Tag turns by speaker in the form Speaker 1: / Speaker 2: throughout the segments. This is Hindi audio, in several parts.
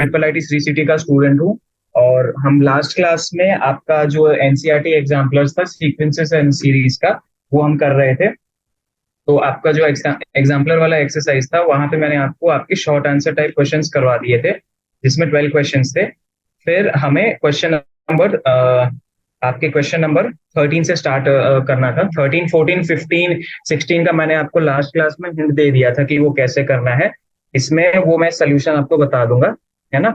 Speaker 1: ट्रिपल आईटी श्री सिटी का स्टूडेंट हूँ। और हम लास्ट क्लास में आपका जो एनसीईआरटी एग्जाम्पलर्स था सीक्वेंसेस एंड सीरीज का, वो हम कर रहे थे। तो आपका जो एग्जाम्पलर वाला एक्सरसाइज था, वहां पे मैंने आपको आपके शॉर्ट आंसर टाइप क्वेश्चंस करवा दिए थे, जिसमें 12 क्वेश्चंस थे। फिर हमें आपके क्वेश्चन नंबर 13 से स्टार्ट करना था। 13, 14, 15, 16 का मैंने आपको लास्ट क्लास में हिंट दे दिया था कि वो कैसे करना है। इसमें वो मैं सोल्यूशन आपको बता दूंगा, है ना।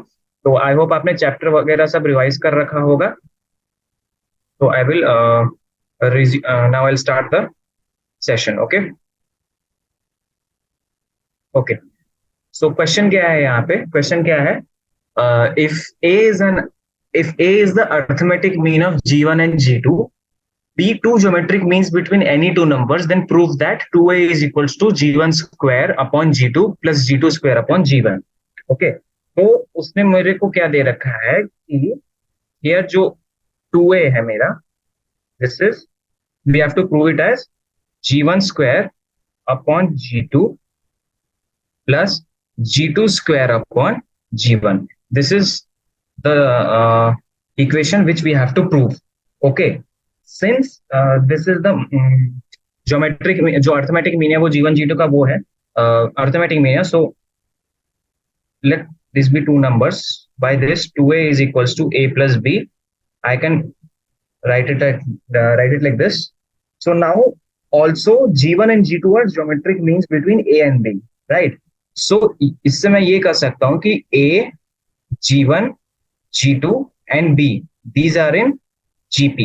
Speaker 1: तो आई होप आपने चैप्टर वगैरह सब रिवाइज कर रखा होगा। तो I will now I start the session. Okay okay. So question क्या है यहाँ पे? क्वेश्चन क्या है? If A is an if A is the arithmetic mean of G1 and G2, B two geometric means between any two numbers, then prove that 2A is equals to G1 square upon G2 plus G2 square upon G1. Okay, तो उसने मेरे को क्या दे रखा है कि here जो 2A है मेरा, this is we have to prove it as G1 square upon G2 plus G2 square upon G1. This is the equation which we have to prove. Okay, since this is the geometric जो arithmetic mean है वो G1 G2 का वो है arithmetic mean है. So let this be two numbers. By this 2A is equals to A plus B. I can write it like this. So now also G1 and G2 are geometric means between A and B, right? So इससे मैं ये कर सकता हूँ कि A, G1, G2 and B, these are in GP.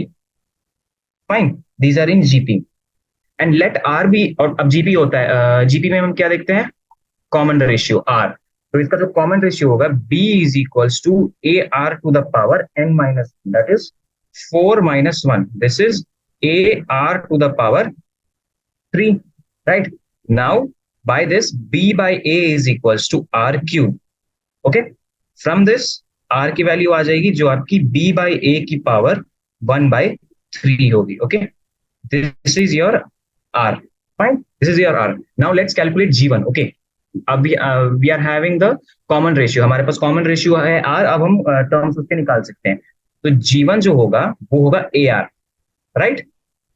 Speaker 1: Fine, these are in GP. And let R be, और अब GP होता है, GP में हम क्या देखते हैं? Common ratio R. तो इसका जो कॉमन रेशियो होगा B is equals to AR to the power n minus 1, that is 4 minus 1. This is AR to the power 3, right? Now by this B by A is equals to R cube. Okay, from this R की वैल्यू आ जाएगी जो आपकी B by A की पावर 1/3 होगी. Okay, this is your R. Fine, this is your R. Now let's calculate G1. Okay, अब we are having the common ratio. हमारे पास common ratio है R. अब हम टर्म्स उसके निकाल सकते हैं. तो G1 जो होगा वो होगा AR, right?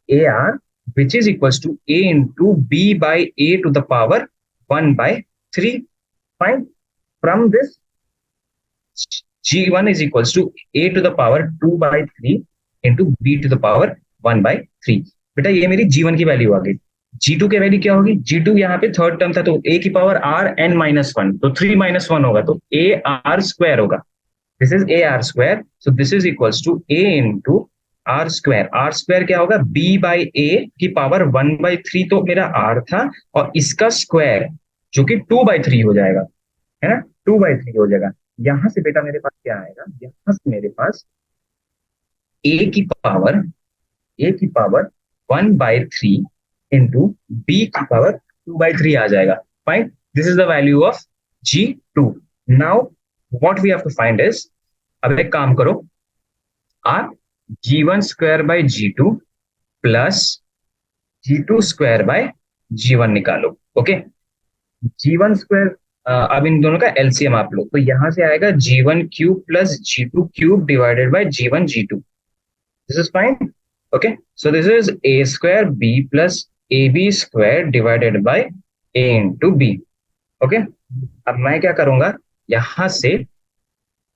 Speaker 1: AR which is equals to A into B by A to the power 1/3. Fine. From this G1 is equals to A to the power 2/3 into B to the power 1/3. बेटा ये मेरी G1 की वैल्यू आ गई. G2 की वैल्यू क्या होगी? G2 यहाँ पे थर्ड टर्म था तो A की पावर R n minus 1, तो 3 minus 1 होगा तो AR square होगा. This is AR square. So this is equals to A into R square. R square क्या होगा? B by A की पावर 1/3 तो मेरा R था, और इसका स्क्वायर जो कि 2/3 हो जाएगा, है ना. 2/3 हो जाएगा. यहां से बेटा मेरे पास क्या आएगा? यहां से मेरे पास A की पावर 1/3 इंटू B की पावर 2/3 आ जाएगा. Fine, this is the value of G2. Now what we have to find is, अब एक काम करो, आप G1 square by G2 plus G2 square by G1 निकालो. ओके, G1 स्क्वायर, अब इन दोनों का एलसीएम आप लो तो यहां से आएगा G1 cube plus G2 cube divided by G1 G2. This is fine. Okay, so this is A square B plus AB square divided bye A into B. Okay, अब मैं क्या करूंगा, यहां से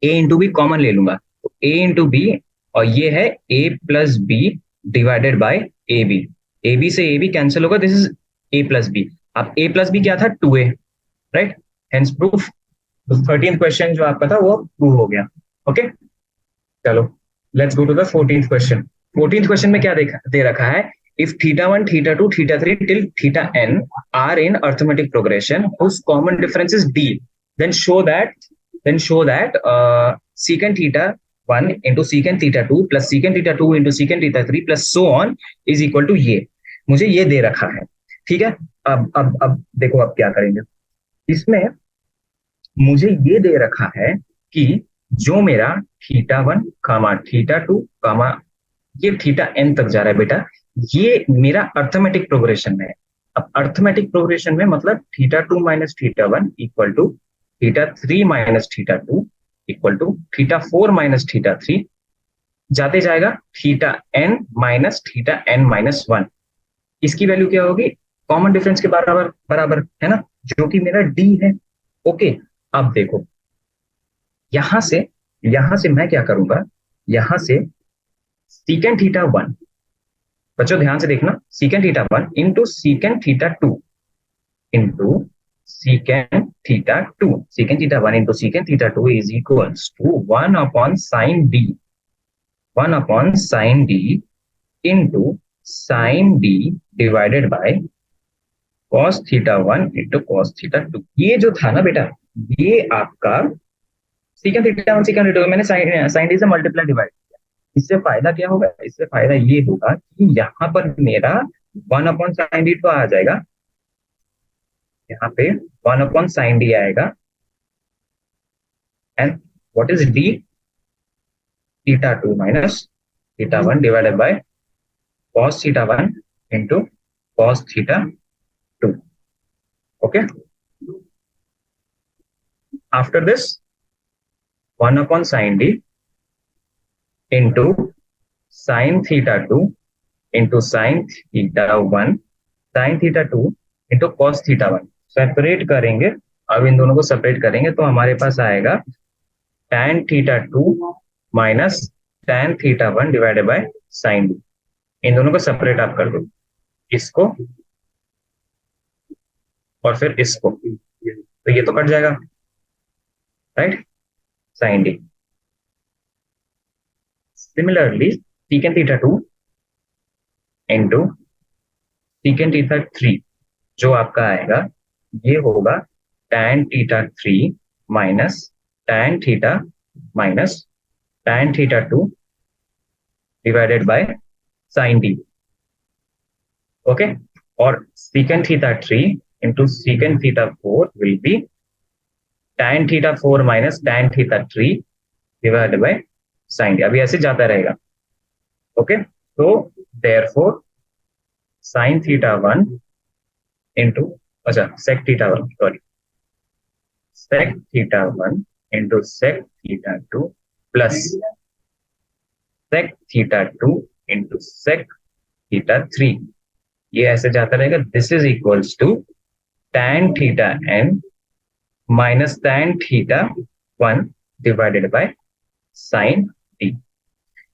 Speaker 1: A इंटू बी कॉमन ले लूंगा तो A इंटू बी, और ये है A plus B divided by A B. A B से ए बी कैंसिल होगा. This is A plus B. अब A प्लस बी क्या था? 2A, right. Hence proof. 13th question जो आपका था वो प्रूव हो गया. ओके, चलो let's go to the 14th question. 14th question में क्या दे रखा है? If θ1, θ2, θ3 till θn are in arithmetic progression whose common difference is d, then show that secant θ1 into secant θ2 plus secant θ2 into secant θ3 plus so on is equal to ये. मुझे ये दे रखा है, ठीक है. अब देखो अब क्या करेंगे. इसमें मुझे ये दे रखा है कि जो मेरा θ1 कामा θ2 कामा ये θn तक जा रहा है बेटा, ये मेरा अर्थमेटिक प्रोग्रेशन में है. अब अर्थमेटिक प्रोग्रेशन में मतलब θ2 minus θ1 equal to θ3 minus θ2 equal to theta 4 minus theta 3, जाते जाएगा theta n minus theta n minus 1। इसकी वैल्यू क्या होगी? कॉमन डिफरेंस के बराबर बराबर है ना, जो कि मेरा d है। ओके, अब देखो यहां से मैं क्या करूंगा, यहां से सीकेंड थीटा 1, बच्चों ध्यान से देखना, secant theta 1 into secant theta 2 into secant theta 2, secant theta 1 into secant theta 2 is equals to 1 upon sin d, 1 upon sin d into sin d divided by cos theta 1 into cos theta 2। ये जो था ना बेटा, ये आपका secant theta 1 secant theta 2 मैंने sin d से मल्टीप्लाई डिवाइड किया। इससे फायदा क्या होगा? इससे फायदा ये होगा कि यहाँ पर मेरा 1 अपॉन साइन डी तो आ जाएगा, यहाँ पे 1 अपॉन साइन डी आएगा, and what is D? Theta 2 minus theta 1 divided bye cos theta 1 into cos theta 2। Okay, after this 1 upon sine D into sine theta 2 into sine theta 1 sine theta 2 into cos theta 1। Separate करेंगे, अब इन दोनों को सेपरेट करेंगे तो हमारे पास आएगा tan theta 2 minus tan theta 1 divided by sine D. इन दोनों को सेपरेट आप कर दो, इसको और फिर इसको, तो ये तो कट जाएगा, right, sine D. Similarly secant theta 2 into secant theta 3 जो आपका आएगा, ये होगा tan theta 3 minus tan theta minus tan theta 2 divided by sine D. Okay, और secant theta 3 into secant theta 4 will be tan theta 4 minus tan theta 3 divided by sin d। अभी ऐसे जाता रहेगा। ओके, तो therefore sin theta 1 into, अच्छा sec theta 1, sorry, sec theta 1 into sec theta 2 plus sec theta 2 into sec theta 3, ये ऐसे जाता रहेगा। This is equals to tan theta n minus tan theta 1 divided by sine D.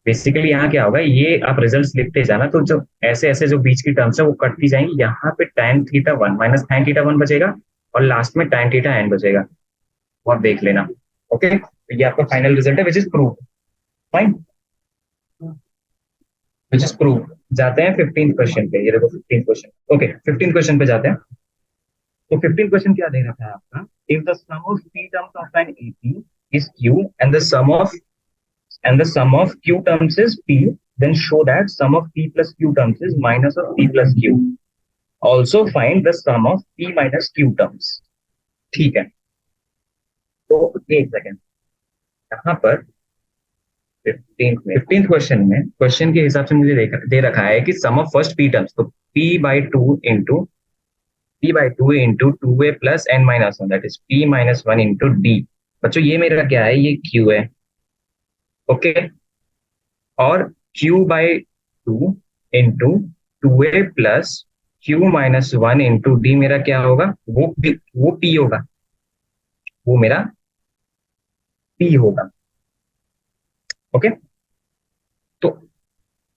Speaker 1: Basically यहाँ क्या होगा, ये आप रिजल्ट्स लिखते जाना, तो जो ऐसे ऐसे जो बीच की टर्म्स है वो कटती जाएंगी। यहाँ पे tan theta 1 minus tan theta 1 बचेगा और लास्ट में tan थीटा n बचेगा, वो आप देख लेना। ओके, तो ये आपका फाइनल रिजल्ट है, which is prove, fine, which is prove. जाते हैं 15th क्वेश्चन पे, ये देखो 15th question. Okay, 15th question पे जाते हैं। तो 15th क्वेश्चन क्या दे रखा है आपका? If the sum of p terms of an AP is q and the sum of q terms is p, then show that sum of p plus q terms is minus of p plus q। Also find the sum of p minus q terms। ठीक है, तो एक सेकेंड, यहाँ पर 15th क्वेश्चन में, क्वेश्चन के हिसाब से मुझे दे रखा है कि सम ऑफ फर्स्ट p टर्म्स, तो p/2 into 2a plus n minus 1, that is p minus 1 into d। बच्चों ये मेरा क्या है? ये q है। ओके, और q/2 into 2a plus q minus 1 into d मेरा क्या होगा? वो p होगा, वो मेरा p होगा। ओके, तो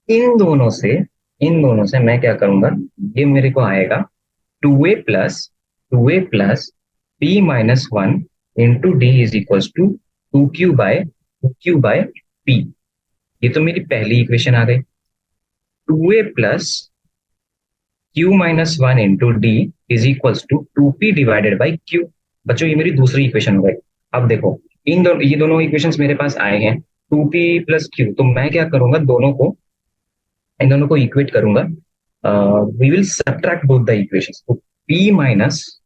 Speaker 1: इन दोनों से मैं क्या करूंगा, ये मेरे को आएगा 2a plus p minus 1 into D is equals to 2q by p। ये तो मेरी पहली इक्वेशन आ गई। 2a plus q minus 1 into D is equals to 2p divided by q। बच्चों ये मेरी दूसरी इक्वेशन हो गई। अब देखो ये दोनों इक्वेशंस मेरे पास आए हैं, 2p प्लस q, तो मैं क्या करूंगा, इन दोनों को इक्वेट करूंगा। We will subtract both the equations. तो p माइनस,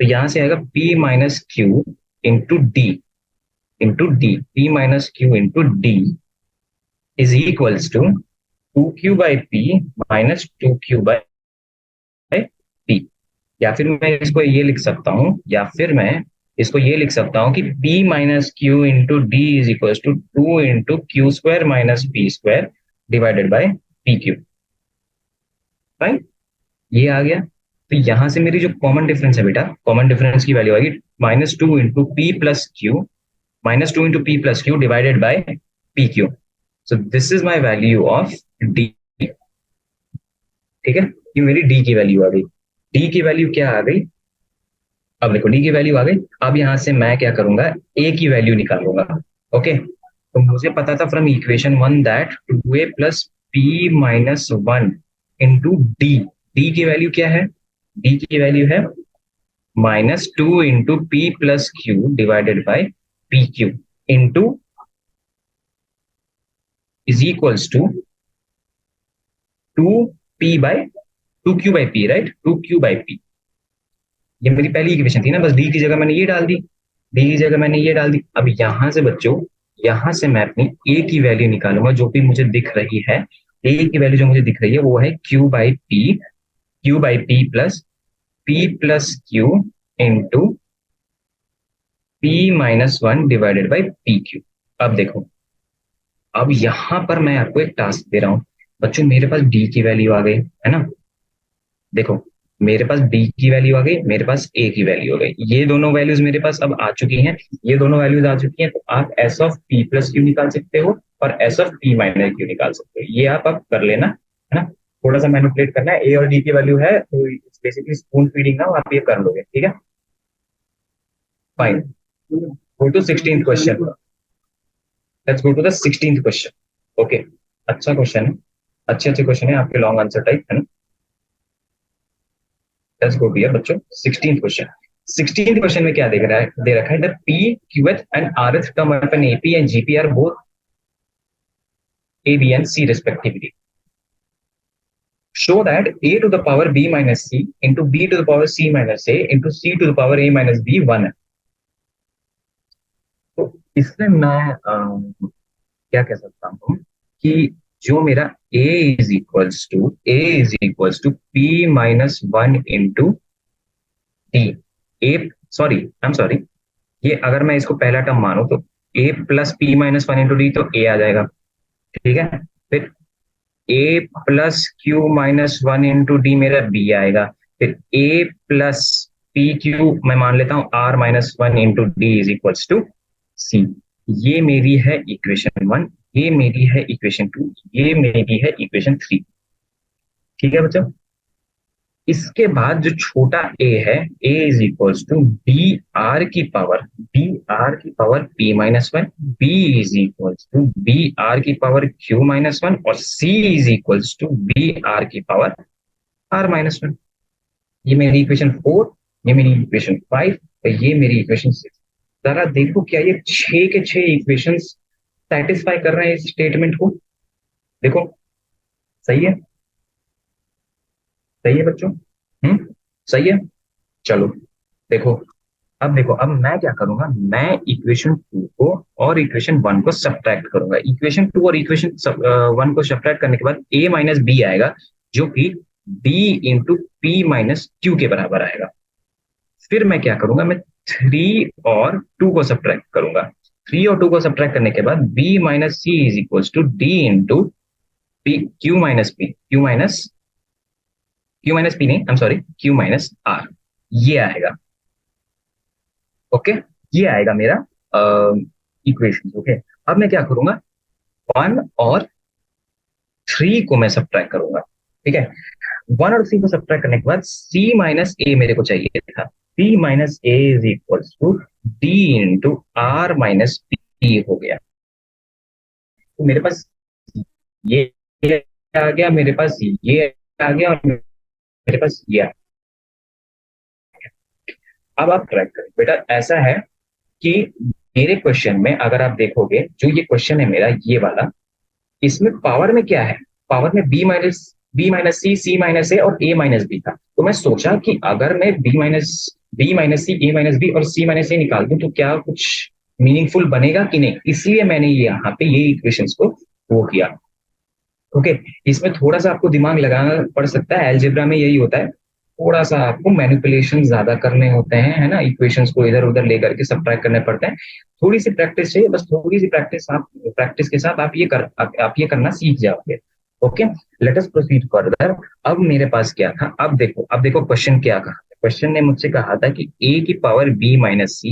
Speaker 1: तो यहां से आएगा p minus q into D p minus q into D is equals to 2q by p minus 2q by p। या फिर मैं इसको ये लिख सकता हूं, या फिर मैं इसको ये लिख सकता हूं कि P minus Q into D is equal to 2 into Q square minus P square divided by P Q. Fine, ये आ गया। तो यहां से मेरी जो कॉमन डिफरेंस है बेटा, कॉमन डिफरेंस की वैल्यू आएगी -2 into P plus Q, -2 into P plus Q divided by P Q. So this is my value of D. ठीक है, ये मेरी डी की वैल्यू आ गई। डी की वैल्यू क्या आ गई? अब देखो डी की वैल्यू आ गई। अब यहां से मैं क्या करूंगा, ए की वैल्यू निकालूंगा। ओके, तो मुझे पता था from equation 1 that 2a plus P minus 1 into D. D की वैल्यू क्या है? डी की वैल्यू है -2 into P plus Q divided by P Q into is equals to 2 Q by P, right, 2 Q by P. ये मेरी पहली इक्वेशन थी ना, बस डी की जगह मैंने ये डाल दी, डी की जगह मैंने ये डाल दी। अब यहां से बच्चों, यहां से मैं अपनी ए की वैल्यू निकालूंगा जो भी मुझे दिख रही है। ए की वैल्यू जो मुझे दिख रही है वो है Q by P plus P plus Q into p-1 divided by P Q. अब देखो, अब यहां पर मैं आपको एक टास्क दे रहा हूं बच्चों। मेरे पास डी की वैल्यू आ गई है ना, देखो मेरे पास डी की वैल्यू आ गई, मेरे पास ए की वैल्यू आ गई। ये दोनों वैल्यूज मेरे पास अब आ चुकी हैं, ये दोनों वैल्यूज आ चुकी हैं। तो आप S of P plus Q निकाल सकते हो और S of P minus Q निकाल सकते हो। ये आप अब कर लेना, है ना। थोड़ा सा मैनिपुलेट करना है, ए और डी की वैल्यू है तो बेसिकली स्पून फीडिंग ना, आप ये कर लोगे, ठीक है। Fine, go to 16th question. Let's go to the 16th question. Okay, अच्छा क्वेश्चन है, अच्छे अच्छे क्वेश्चन है आपके, लॉन्ग आंसर टाइप, है ना। लेट्स गो हियर बच्चों, 16th क्वेश्चन। 16th क्वेश्चन में क्या दे रखा है, the P Qth and Rth term of an AP and GP are both A B and C respectively. Show that a to the power b minus c into b to the power c minus a into c to the power a minus b 1 है। तो इसमें मैं क्या कह सकता हूँ कि जो मेरा a is equals to p-1 into D, uh sorry I am sorry, ये अगर मैं इसको पहला टर्म मानू तो a plus p-1 into D, तो a आ जाएगा, ठीक है। फिर a plus q-1 into D मेरा b आएगा। फिर a प्लस पी क्यू मैं मान लेता हूं r-1 into D is equals to c। ये मेरी है इक्वेशन 1, ये मेरी है इक्वेशन 2, ये मेरी है इक्वेशन 3। ठीक है बच्चों, इसके बाद जो छोटा a है, a is equals to B R की power p-1, b is equals to br की पावर q-1 और c is equals to br की पावर r-1। ये मेरी इक्वेशन 4, ये मेरी इक्वेशन 5 और ये मेरी इक्वेशन 6। जरा देखो क्या ये 6 के 6 इक्वेशन सेटिस्फाई कर रहे हैं इस स्टेटमेंट को? देखो, सही है, सही है बच्चों, सही है। चलो देखो, अब देखो, अब मैं क्या करूंगा, मैं इक्वेशन 2 को और इक्वेशन 1 को सब्ट्रैक्ट करूंगा। इक्वेशन 2 और इक्वेशन 1 को सब्ट्रैक्ट करने के बाद a माइनस बी आएगा जो कि b into P minus Q के बराबर आएगा। फिर मैं क्या करूंगा, मैं 3 और 2 को सब्ट्रैक्ट करूंगा। 3 और 2 को सब्ट्रैक्ट करने के बाद b minus C is equals to D into P Q minus P नहीं, I am sorry, Q minus R, ये आएगा। ओके, ये आएगा मेरा इक्वेशन। ओके, अब मैं क्या करूंगा, 1 और 3 को मैं सब्ट्रैक्ट करूंगा, ठीक है। 1 और 3 को सब्ट्रैक्ट करने के बाद c माइनस ए मेरे को चाहिए था। c minus A is equals to D into R minus P हो गया। तो मेरे पास ये आ गया, मेरे पास ये आ गया और मेरे पास ये आ गया। अब आप ट्रैक करें बेटा, ऐसा है कि मेरे क्वेश्चन में अगर आप देखोगे, जो ये क्वेश्चन है मेरा ये वाला, इसमें पावर में क्या है, पावर में बी माइनस सी माइनस ए और ए माइनस बी था। तो मैं सोचा कि अगर मैं बी माइनस सी ए माइनस बी और सी माइनस ए निकाल दूं तो क्या कुछ मीनिंगफुल बनेगा कि नहीं, इसलिए मैंने यहाँ पे ये इक्वेशंस को वो किया। ओके, इसमें थोड़ा सा आपको दिमाग लगाना पड़ सकता है, अलजेब्रा में यही होता है। थोड़ा सा आपको मैनिपुलेशन ज्यादा करने होते हैं, है ना, इक्वेशंस को इधर उधर लेकर के सब्ट्रैक्ट करने पड़ते हैं। थोड़ी सी प्रैक्टिस चाहिए, बस थोड़ी सी प्रैक्टिस, आप प्रैक्टिस के साथ आप ये करना सीख जाओगे। Okay, let us proceed further. अब मेरे पास क्या था, अब देखो क्वेश्चन क्या कहा। क्वेश्चन ने मुझसे कहा था कि a की पावर b माइनस सी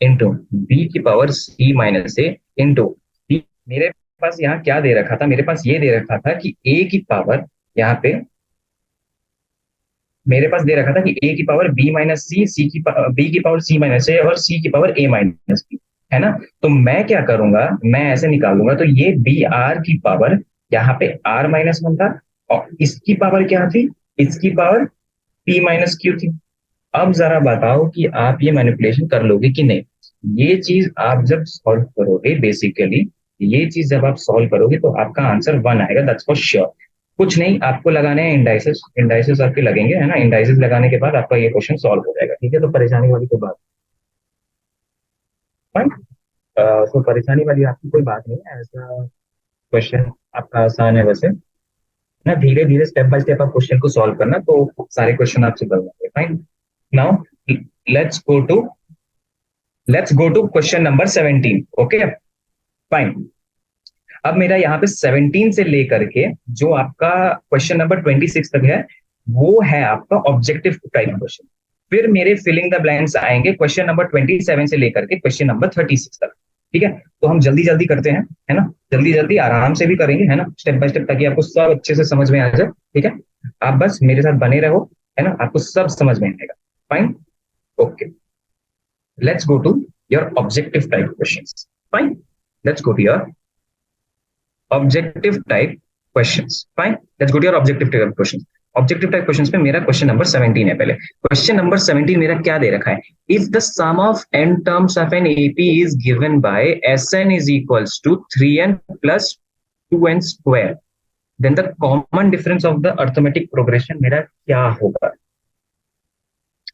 Speaker 1: इंटू बी की पावर c माइनस ए इंटू b। मेरे पास यहाँ क्या दे रखा था, मेरे पास ये दे रखा था कि a की पावर, यहाँ पे मेरे पास दे रखा था कि a की पावर b माइनस सी, b की पावर c माइनस ए और c की पावर a माइनस b, है ना। तो मैं क्या करूंगा, मैं ऐसे निकालूंगा, तो ये बी आर की पावर, यहाँ पे r माइनस वन था, और इसकी पावर क्या थी, इसकी पावर p माइनस क्यू थी। अब जरा बताओ कि आप ये मैनिपुलेशन कर लोगे कि नहीं। ये चीज आप जब सॉल्व करोगे, बेसिकली ये चीज जब आप सॉल्व करोगे तो आपका आंसर वन आएगा, दैट्स फॉर श्योर। कुछ नहीं, आपको लगाने हैं इंडाइसेस, इंडाइसेस आपके लगेंगे, है ना। इंडाइसेस लगाने के बाद आपका ये क्वेश्चन सॉल्व हो जाएगा, ठीक है। तो परेशानी वाली कोई बात फाइन। तो परेशानी वाली आपकी कोई बात नहीं है, ऐसा क्वेश्चन आपका आसान है वैसे ना। धीरे धीरे स्टेप बाय स्टेप आप क्वेश्चन को सॉल्व करना, तो सारे क्वेश्चन आपसे बन जाएंगे। Fine, now let's go to let's go to question number 17। Okay, fine. अब मेरा यहाँ पे 17 से लेकर के जो आपका क्वेश्चन नंबर 26 तक है, वो है आपका ऑब्जेक्टिव टाइप क्वेश्चन। फिर मेरे फिलिंग द ब्लैंक्स आएंगे क्वेश्चन नंबर 27 से लेकर के क्वेश्चन नंबर 36 तक, ठीक है। तो हम जल्दी जल्दी करते हैं, है ना, जल्दी जल्दी आराम से भी करेंगे, है ना, स्टेप बाय स्टेप, ताकि आपको सब अच्छे से समझ में आ जाए, ठीक है। आप बस मेरे साथ बने रहो, है ना, आपको सब समझ में आएगा। Fine, okay, let's go to your objective type questions. Fine. Let's go to your objective type questions. Fine. Let's go to your objective type questions. Objective type questions में मेरा क्वेश्चन नंबर 17 है। पहले क्वेश्चन नंबर 17 मेरा क्या दे रखा है, if the sum of n terms of an AP is given by Sn is equals to 3n plus 2n square, then the common difference of the arithmetic progression मेरा क्या होगा।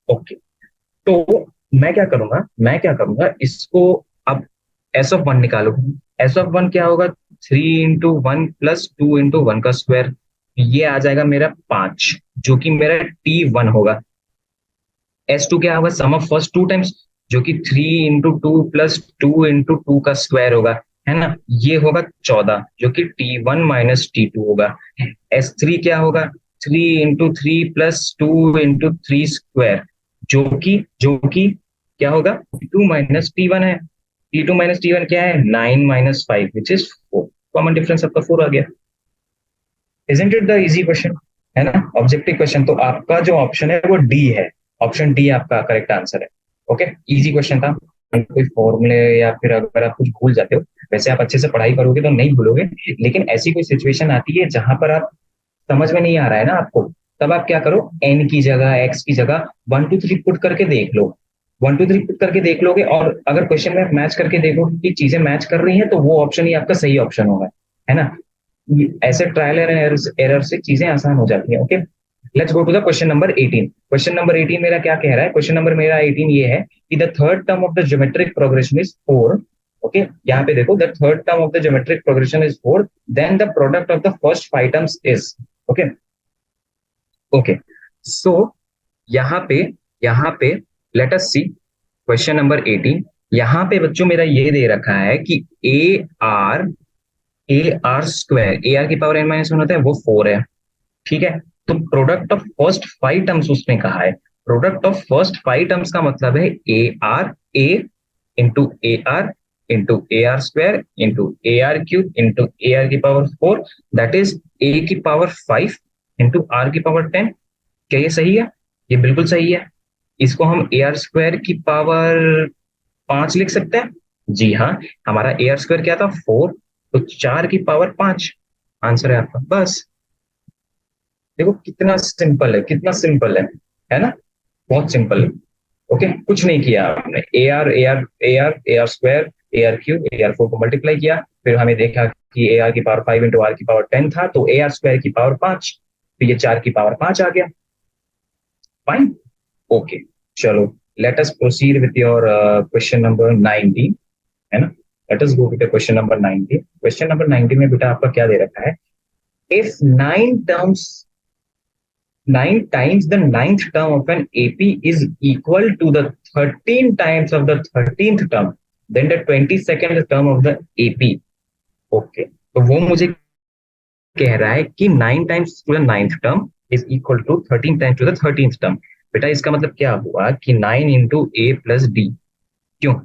Speaker 1: ओके, तो मैं क्या करूंगा इसको, अब एस ऑफ वन निकालो। एस ऑफ वन क्या होगा, 3 इंटू 1 प्लस 2 इंटू 1 का स्क्वायर, ये आ जाएगा मेरा 5, जो कि मेरा T1 होगा। S2 क्या होगा, सम ऑफ फर्स्ट टू टाइम्स, जो कि 3 इंटू 2 प्लस 2 इंटू 2 का स्क्वायर होगा, है ना, ये होगा 14, जो कि T1 माइनस T2 होगा। S3 क्या होगा, 3 इंटू 3 प्लस 2 इंटू 3 स्क्वायर, जो कि क्या होगा, T2 माइनस T1 है। T2 माइनस T1 क्या है, 9 - 5 विच इज 4। कॉमन डिफरेंस आपका 4 आ गया। Isn't it the easy question, है ना, ऑब्जेक्टिव क्वेश्चन। तो आपका जो ऑप्शन है वो डी है, ऑप्शन डी आपका करेक्ट आंसर है। ओके, इजी क्वेश्चन था। कोई फॉर्मूले या फिर अगर आप कुछ भूल जाते हो, वैसे आप अच्छे से पढ़ाई करोगे तो नहीं भूलोगे, लेकिन ऐसी कोई सिचुएशन आती है जहां पर आप समझ में नहीं आ रहा है ना आपको, तब आप क्या करो, एन की जगह, एक्स की जगह 1 2 3 पुट करके देख लो। 1 2 3 पुट करके देख लोगे, और अगर क्वेश्चन में मैच करके देखो कि चीजें मैच कर रही हैं, तो वो ऑप्शन ही आपका सही ऑप्शन होगा, है ना। ऐसे ट्रायल एंड एरर से चीजें आसान हो जाती हैं। Okay, let's go to the question number 18। Question number 18 मेरा क्या कह रहा है, क्वेश्चन नंबर मेरा 18 ये है कि the third term of the geometric progression is 4। Okay, यहाँ पे देखो, the third term of the geometric progression is 4, then the product of the first 5 terms is. Okay, okay, so यहाँ पे let us see question number 18। यहाँ पे बच्चों मेरा ये दे रखा है कि ए आर स्क्वायर, ए आर की पावर n - 1 होता है, वो 4 है, ठीक है। तो प्रोडक्ट ऑफ फर्स्ट 5 टर्म्स उसने कहा है। प्रोडक्ट ऑफ फर्स्ट 5 टर्म्स का मतलब है A into A R square into AR³ into AR की पावर 4, दैट इज ए की पावर 5 इंटू आर की पावर 10। क्या ये सही है, ये बिल्कुल सही है। इसको हम AR² की पावर 5 लिख सकते हैं। जी हाँ, हमारा AR² क्या था, 4, तो 4 की पावर 5 आंसर है आपका। बस देखो कितना सिंपल है, कितना सिंपल है ना, बहुत सिंपल है। ओके, कुछ नहीं किया आपने, ए आर AR³ AR4 को मल्टीप्लाई किया, फिर हमें देखा कि AR की पावर 5 इंटू आर की पावर 10 था, तो AR² की पावर 5, तो ये 4 की पावर 5 आ गया। फाइन, ओके, चलो, let us proceed with your question number 19, है ना। Late us go with question number 19। Question number 19 में बेटा आपका क्या दे रखा है, if 9 terms 9 times the ninth term of an AP is equal to the 13 times of the 13th term, then the 22nd term of the AP. Okay, तो वो मुझे कह रहा है कि 9 times to the ninth term is equal to 13 times to the 13th term. बेटा इसका मतलब क्या हुआ कि 9 इंटू ए प्लस डी, क्यों,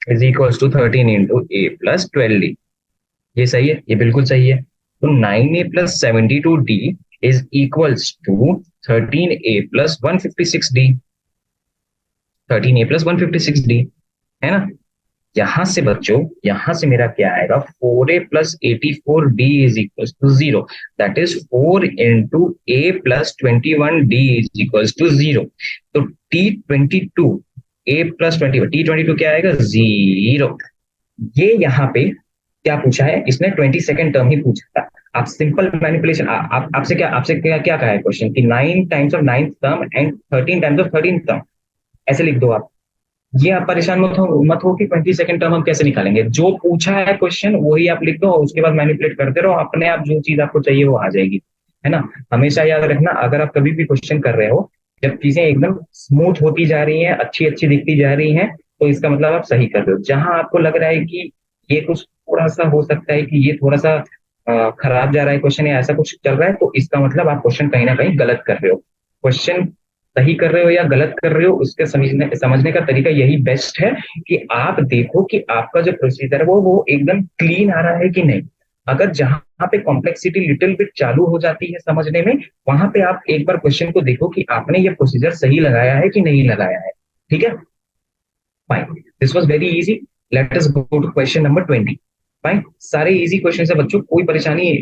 Speaker 1: is equal to 13 into A plus 12 D. ये सही है, ये बिल्कुल सही है। तो 9a plus 72d is equals to 13a plus 156d, 13a plus 156d, है ना। यहां से बच्चों, यहां से मेरा क्या आएगा, 4a plus 84d is equal to 0, that is 4 into A plus 21d is equal to 0। तो T22 a प्लस 21, T22 क्या आएगा, 0। ये यहाँ पे क्या पूछा है इसने, 22nd टर्म ही पूछा था। आप सिंपल मैनिपुलेशन, आपसे क्या कहा है क्वेश्चन कि 9 times of ninth term and 13 times of 13th term, ऐसे लिख दो आप। ये आप परेशान मत हो कि 22nd टर्म हम कैसे निकालेंगे, जो पूछा है क्वेश्चन वही आप लिख दो, उसके बाद मैनिपुलेट करते रहो, अपने आप जो चीज आपको चाहिए वो आ जाएगी, है ना। हमेशा याद रखना, अगर आप कभी भी क्वेश्चन कर रहे हो, जब चीजें एकदम स्मूथ होती जा रही हैं, अच्छी अच्छी दिखती जा रही हैं, तो इसका मतलब आप सही कर रहे हो। जहां आपको लग रहा है कि ये कुछ थोड़ा सा हो सकता है कि ये थोड़ा सा खराब जा रहा है क्वेश्चन, या ऐसा कुछ चल रहा है, तो इसका मतलब आप क्वेश्चन कहीं ना कहीं गलत कर रहे हो। क्वेश्चन सही कर रहे हो या गलत कर रहे हो, उसके समझने का तरीका यही बेस्ट है कि आप देखो कि आपका जो प्रोसीजर है वो एकदम क्लीन आ रहा है कि नहीं। अगर जहां पे कॉम्प्लेक्सिटी लिटिल बिट चालू हो जाती है समझने में, वहां पे आप एक बार क्वेश्चन को देखो कि आपने ये प्रोसीजर सही लगाया है कि नहीं लगाया है। ठीक है, fine, this was very easy. Let us go to question number 20। फाइन, सारे इजी क्वेश्चन है बच्चों, कोई परेशानी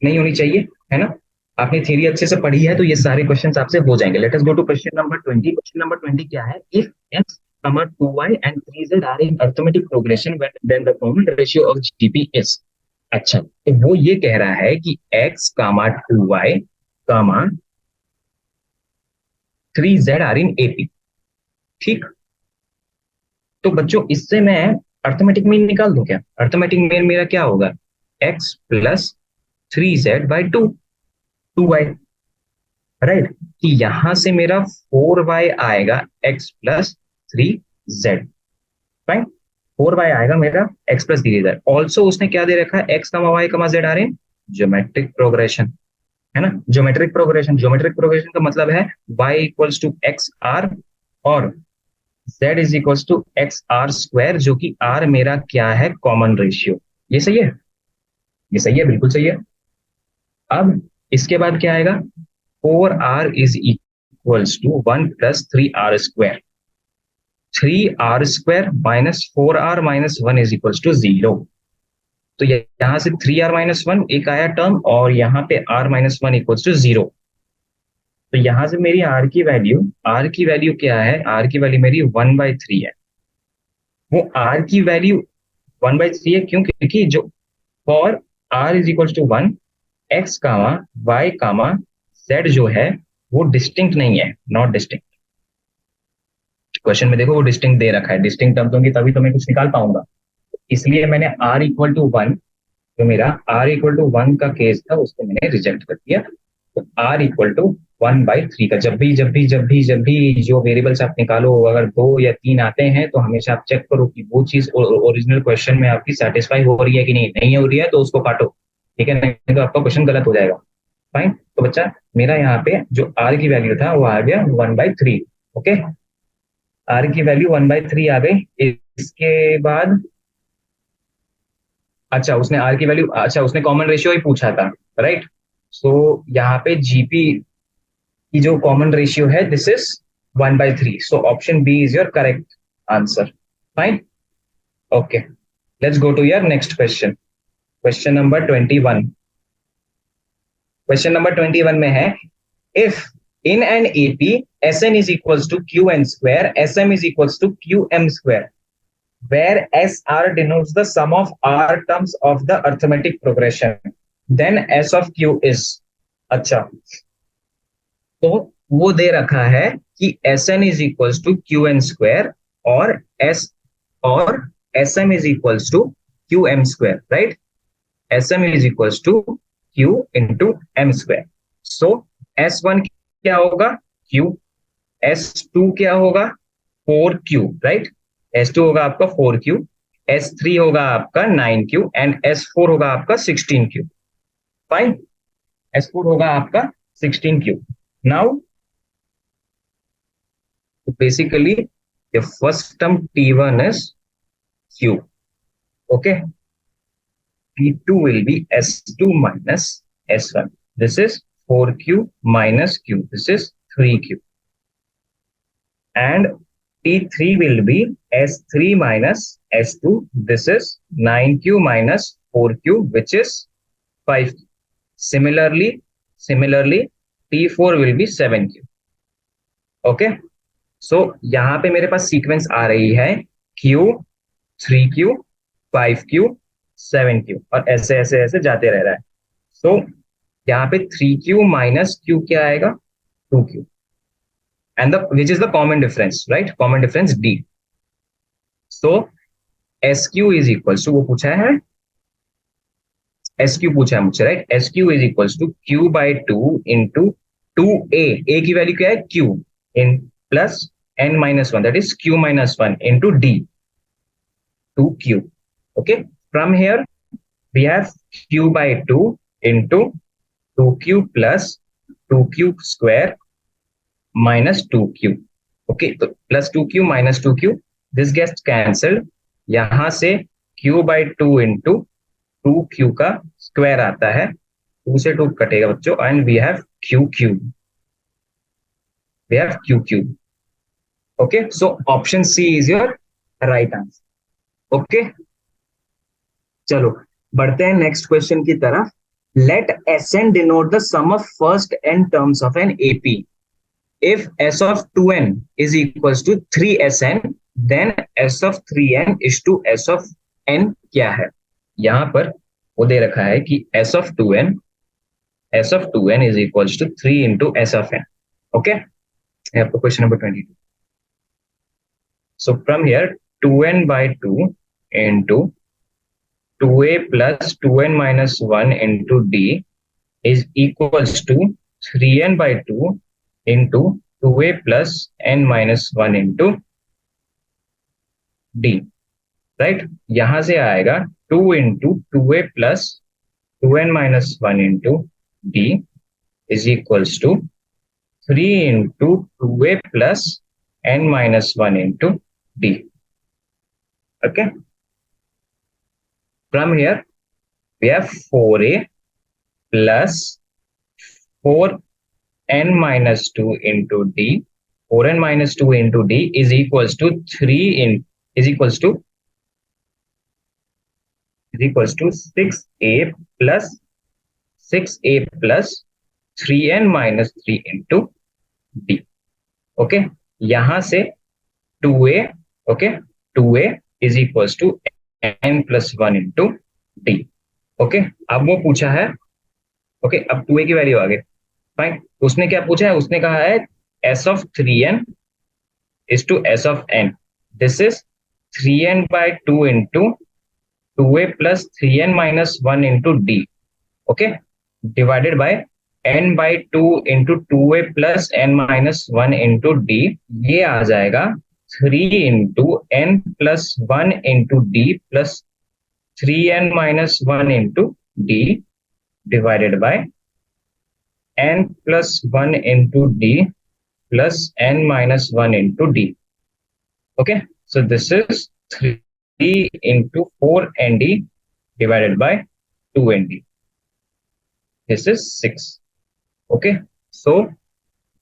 Speaker 1: नहीं होनी चाहिए, है ना। आपने थ्योरी अच्छे से पढ़ी है तो ये सारे क्वेश्चन आपसे हो जाएंगे। Let us go to question number 20। Question number 20 क्या है, if x, 2y and 3z are in arithmetic progression then the common ratio of GP is। अच्छा, तो वो ये कह रहा है कि x, 2y, 3z are in AP। ठीक, तो बच्चों इससे मैं अर्थमेटिक मीन निकाल दूं क्या। अर्थमेटिक मीन मेरा क्या होगा, x plus 3z/2, 2y, right. कि यहां से मेरा 4y आएगा x plus 3z, fine. 4y आएगा मेरा x प्लस 3z। ऑल्सो उसने क्या दे रखा है, x कमा y कमा z आ रहे हैं, ज्योमेट्रिक प्रोग्रेशन, है ना। ज्योमेट्रिक प्रोग्रेशन, ज्योमेट्रिक प्रोग्रेशन का मतलब है y equals to X R और z is equals to X R square, जो कि r मेरा क्या है, कॉमन रेशियो। ये सही है, ये सही है, बिल्कुल सही है। अब इसके बाद क्या आएगा, 4r is equals to 1 plus 3r square, 3r square minus 4r minus 1 is equals to 0। तो यहां से 3r माइनस 1 एक आया टर्म, और यहाँ पे r माइनस 1 इक्वल्स टू 0। तो यहां से मेरी r की वैल्यू क्या है, r की वैल्यू मेरी 1/3 है। वो r की वैल्यू 1/3 है क्यों, क्योंकि जो for r is equals to 1, x comma y comma z जो है वो डिस्टिंक्ट नहीं है, नॉट डिस्टिंक्ट। क्वेश्चन में देखो वो डिस्टिंक्ट दे रखा है, डिस्टिंक्ट टर्म दूंगी तभी तो मैं कुछ निकाल पाऊंगा। इसलिए मैंने r इक्वल टू 1, जो मेरा r इक्वल टू 1 का केस था उसको मैंने रिजेक्ट कर दिया। तो r इक्वल टू 1/3 का जब भी जो वेरिएबल्स आप निकालो, अगर 2 या 3 आते हैं तो हमेशा आप चेक करो कि वो चीज ओरिजिनल क्वेश्चन में आपकी सेटिस्फाई हो रही है कि नहीं, नहीं हो रही है तो उसको काटो, ठीक है, नहीं तो आपका क्वेश्चन गलत हो जाएगा। फाइन, तो बच्चा मेरा यहाँ पे जो r की वैल्यू था वो आ गया 1/3। ओके, r की वैल्यू 1/3 आ गई। इसके बाद अच्छा, उसने r की वैल्यू, अच्छा उसने कॉमन रेशियो ही पूछा था, राइट। सो यहाँ पे जीपी की जो कॉमन रेशियो है this is 1/3, so option B is your correct answer. Fine, okay, let's go to your next question. Question number 21। Question number 21 में है, if in an AP Sn is equals to Qn square, Sm is equals to Qm square, where SR denotes the sum of R terms of the arithmetic progression, then S of Q is। अच्छा, तो वो दे रखा है कि Sn is equals to Qn square और Sm is equals to Qm square, right? Sm is equals to Q into M square. So S1 क्या होगा, Q, S2 क्या होगा, 4Q, राइट, S2 होगा आपका 4Q, S3 होगा आपका 9Q एंड S4 होगा आपका 16Q। फाइन, S4 होगा आपका 16Q। Now basically the first term T1 is Q, okay, T2 will be S2 minus S1. This is 4Q minus Q. This is 3Q. And T3 will be S3 minus S2. This is 9Q minus 4Q, which is 5Q. Similarly, T4 will be 7Q. Okay. So यहाँ पे मेरे पास सीक्वेंस आ रही है Q, 3Q, 5Q, 7Q और ऐसे ऐसे ऐसे जाते रह रहा है। सो यहाँ पे 3Q माइनस Q क्या आएगा, 2Q, and the which is the common difference, right, common difference D। So SQ is equals to, वो पूछा है, SQ पूछा है मुझसे, right, SQ is equals to Q/2 into 2A की वैल्यू क्या है, Q, N plus N-1, that is Q minus 1 into D, 2Q। Okay, from here we have Q/2 into 2Q plus 2Q square minus 2Q। Okay, तो plus 2Q minus 2Q, this gets cancelled। यहां से Q/2 into 2Q का स्क्वायर आता है, 2 से 2 कटेगा बच्चों, and we have Q cube, we have Q cube. Okay, so option C is your right answer. Okay, चलो बढ़ते हैं नेक्स्ट क्वेश्चन की तरफ। Let Sn denote the sum of first n terms of an AP। इफ S of 2n is equals to 3Sn, then S of 3n is to S of n क्या है। यहां पर वो दे रखा है कि S of 2n is equals to 3 into S of n। Okay, आपको question number 22। So from here 2n by 2 into 2a plus 2n minus 1 into D is equals to 3n by 2 into 2a plus n minus 1 into D, right. यहां से आएगा 2 into 2a plus 2n minus 1 into D is equals to 3 into 2a plus n minus 1 into D। Okay, from here we have 4a plus 4n minus 2 into D, 4n minus 2 into D is equals to 3 in is equals to 6a plus 6a plus 3n minus 3 into D। Okay, यहां से 2a, okay, 2a is equals to n plus 1 into D। Okay, अब वो पूछा है, ओके, अब 2a की वैल्यू आ गई, फाइन। उसने क्या पूछा है, उसने कहा है S of 3n is to S of n। This is 3n by 2 into 2a plus 3n minus 1 into D, okay, divided by n by 2 into 2a plus n minus 1 into D। ये आ जाएगा 3 into n plus 1 into D plus 3n minus 1 into D divided by n plus 1 into D plus n minus 1 into D। Okay, so this is 3 into 4nd divided by 2nd। This is 6। Okay, so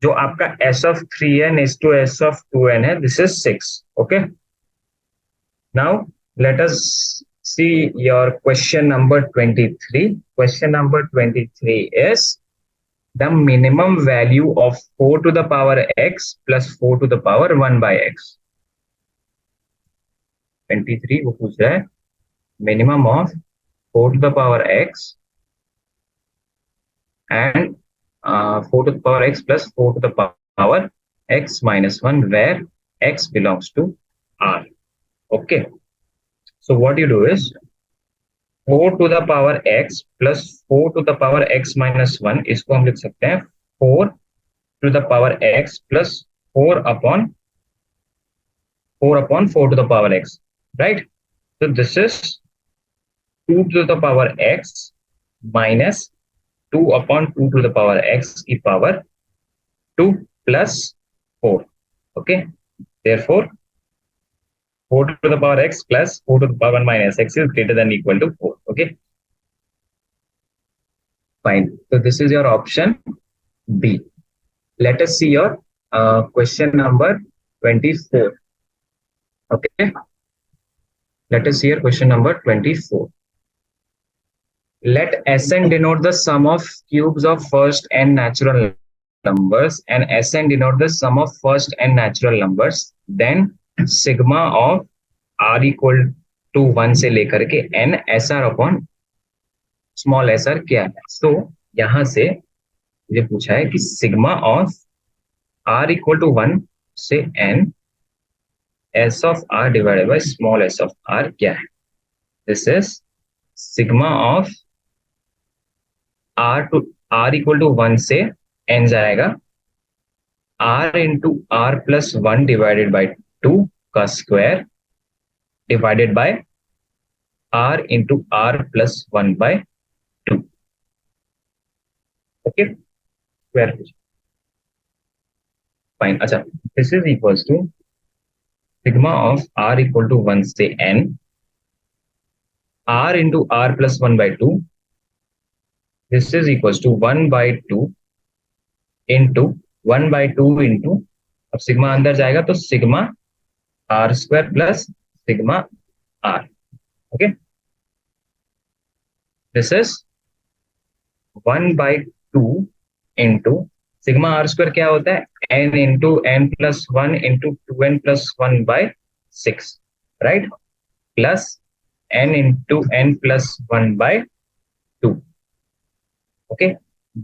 Speaker 1: जो आपका S of 3n is to S of 2n है, this is 6। Okay, now let us see your question number 23। Question number 23 is the minimum value of 4 to the power x plus 4 to the power 1 by x। 23 वो पूछ रहा है minimum of 4 to the power x and 4 to the power x plus 4 to the power x minus 1 where x belongs to R। Okay, so what you do is 4 to the power x plus 4 to the power x minus 1, इसको हम लिख सकते हैं 4 to the power x plus 4 upon 4 to the power x, right? So this is 2 to the power x minus 2 upon 2 to the power x की power 2 plus 4. Okay, therefore 4 to the power x plus 4 to the power 1 minus x is greater than equal to 4. Okay, fine. So this is your option B. Let us see your question number 24. Okay, let us see your question number 24. Let Sn denote the sum of cubes of first n natural numbers and Sn denote the sum of first n natural numbers. Then sigma of r equal to 1 से लेकर के n SR upon small SR क्या है? तो यहां से ये पूछा है कि sigma of r equal to 1 से n S of r divided by small s of r क्या है? This is sigma of r equal to 1 से n जाएगा r into r plus 1 divided by 2 का square divided by r into r plus 1 by 2. Okay, square. Fine. अच्छा, this is equals to sigma of r equal to 1 से n r into r plus 1 by 2. This is equals to 1 by 2 into 1 by 2 into, अब सिग्मा अंदर जाएगा तो sigma r square plus sigma r. Okay, this is 1 by 2 into sigma r square क्या होता है n into n plus 1 into 2n plus 1 by 6, right, plus n into n plus 1 by 2. Okay,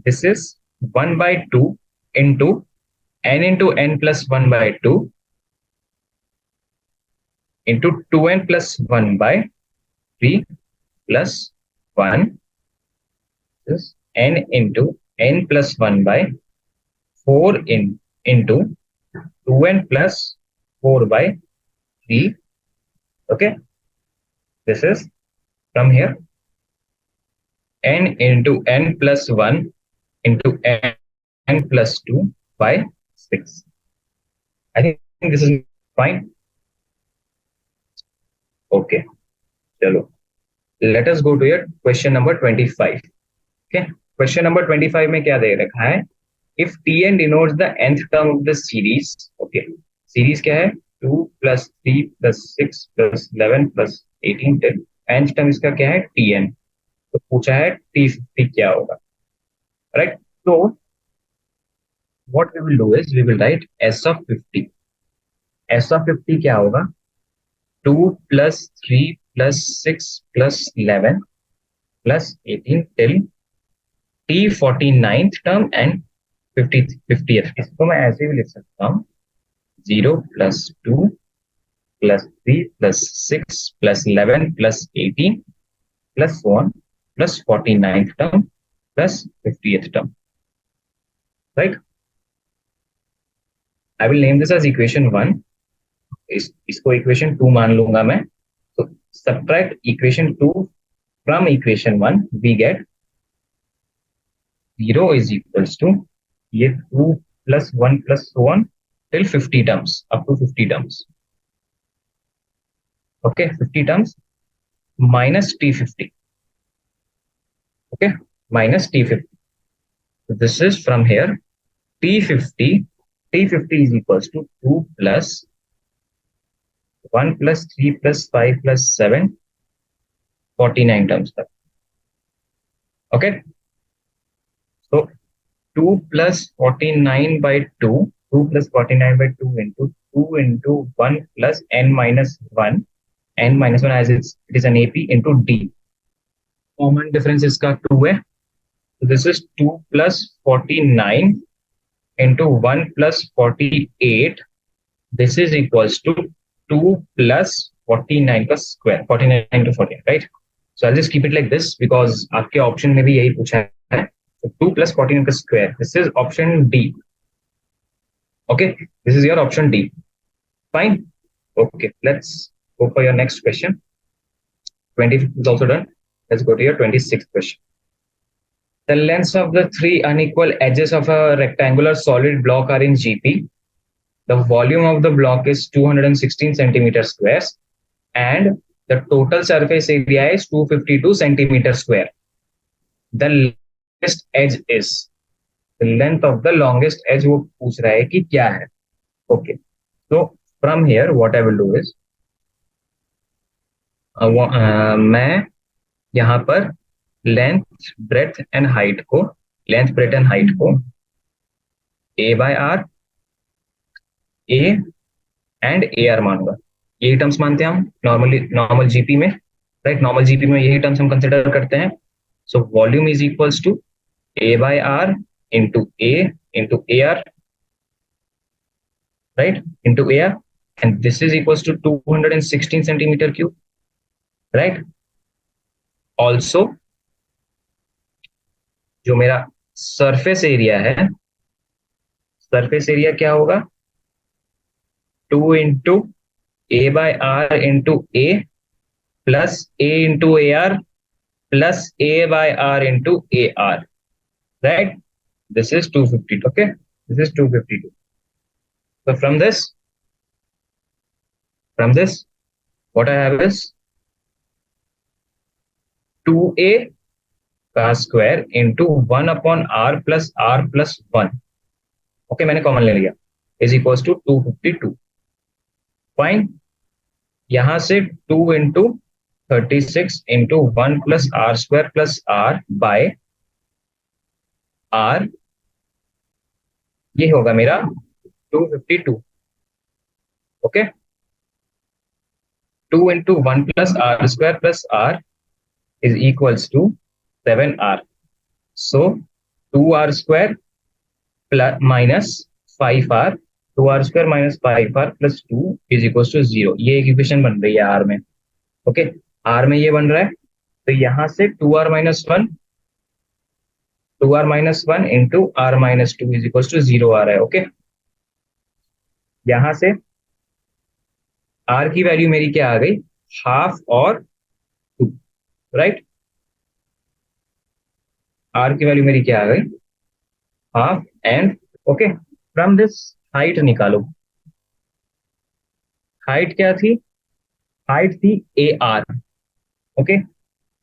Speaker 1: this is 1 by 2 into n into n plus 1 by 2 into 2n plus 1 by 3 plus 1 is n into n plus 1 by 4 into 2n plus 4 by 3. Okay, this is from here n into n plus 1 into n plus 2 by 6. I think this is fine. Okay, chalo, let us go to your question number 25. Okay, question number 25 में क्या दे रखा है? If Tn denotes the nth term of the series, okay, series क्या है? 2 plus 3 plus 6 plus 11 plus 18 till nth term इसका क्या है? Tn. तो पूछा है T50 क्या होगा, right? So what we will do is we will write S of 50. S of 50 क्या होगा? 2 plus 3 plus 6 plus 11 plus 18 till T49th term and 50th. इसको मैं ऐसे भी लिख सकता हूँ 0 plus 2 plus 3 plus 6 plus 11 plus 18 plus 1 plus 49th term plus 50th term, right? I will name this as equation 1. इसको equation 2 मान लूंगा मैं. So subtract equation 2 from equation 1, we get 0 is equals to ये 2 plus 1 plus so on till 50 terms, up to 50 terms. Okay, 50 terms minus T50. Okay, minus T50. So this is from here T50 is equals to 2 plus 1 plus 3 plus 5 plus 7, 49 terms. Okay, so 2 plus 49 by 2, 2 plus 49 by 2 into 2 into 1 plus n minus 1, n minus 1 as it is an AP into D. Common difference इसका 2 है. So this is 2 plus 49 into 1 plus 48. This is equals to 2 plus 49 का square, 49 into 49, right? So I'll just keep it like this because आपके option में भी यही पूछा है. So 2 plus 49 का square. This is option D. Okay, this is your option D. Fine. Okay, let's go for your next question. 25th is also done. Let's go to your 26th question. The lengths of the three unequal edges of a rectangular solid block are in GP. The volume of the block is 216 centimeter squares, and the total surface area is 252 centimeter square. The longest edge is, the length of the longest edge वो पूछ रहा है कि क्या है. Okay, so from here what I will do is मैं यहाँ पर लेंथ ब्रेथ एंड हाइट को a by r, a and A R मानूंगा. यही टर्म्स मानते हैं हम नॉर्मल जीपी में, राइट. नॉर्मल जीपी में यही टर्म्स हम कंसिडर करते हैं. So volume is equals to a by r into a into ar, right, into ar, and this is equals to 216 centimeter cube, right. Also जो मेरा सरफेस एरिया क्या होगा, 2 into a by r into a plus a into ar plus a by r into ar, right. This is 252. Okay, this is 252. So from this what I have is 2a का square into 1 upon r plus 1. Okay, मैंने कॉमन ले लिया, इज इक्वल्स टू 252. फाइन. यहां से 2 into 36 into 1 plus R square plus r by r, ये होगा मेरा 252. Okay, 2 into 1 plus R square plus r is equals to 7r. So 2r square plus minus 5r, 2r square minus 5r plus 2 is equals to 0. ये एक इक्वेशन बन रही है r में. ओके, r में ये बन रहा है, तो यहां से 2r minus 1 into r minus 2 is equals to 0 आ रहा है. ओके, यहां से r की वैल्यू मेरी क्या आ गई, हाफ और 2, राइट. r की वैल्यू मेरी क्या आ गई, half and. Okay, from this height निकालो. हाइट क्या थी, हाइट थी A R. Okay,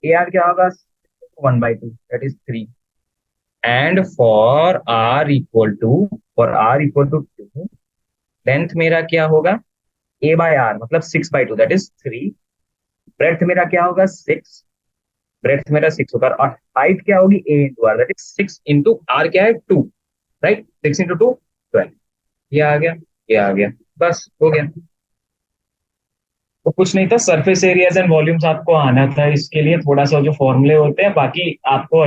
Speaker 1: A R क्या होगा, 1/2, that is 3. And for r equal to 2, length मेरा क्या होगा, a by r मतलब 6/2, दैट इज 3. ब्रेथ मेरा क्या होगा, 6, ब्रेथ मेरा 6 होगा, और हाइट क्या होगी, a into R, that is 6 into R क्या है, 2, राइट. 6 इंटू 2 12. ये आ गया, बस हो गया. तो कुछ नहीं था, सरफेस एरियाज एंड वॉल्यूम्स आपको आना था. इसके लिए थोड़ा सा जो फॉर्मूले होते हैं, बाकी आपको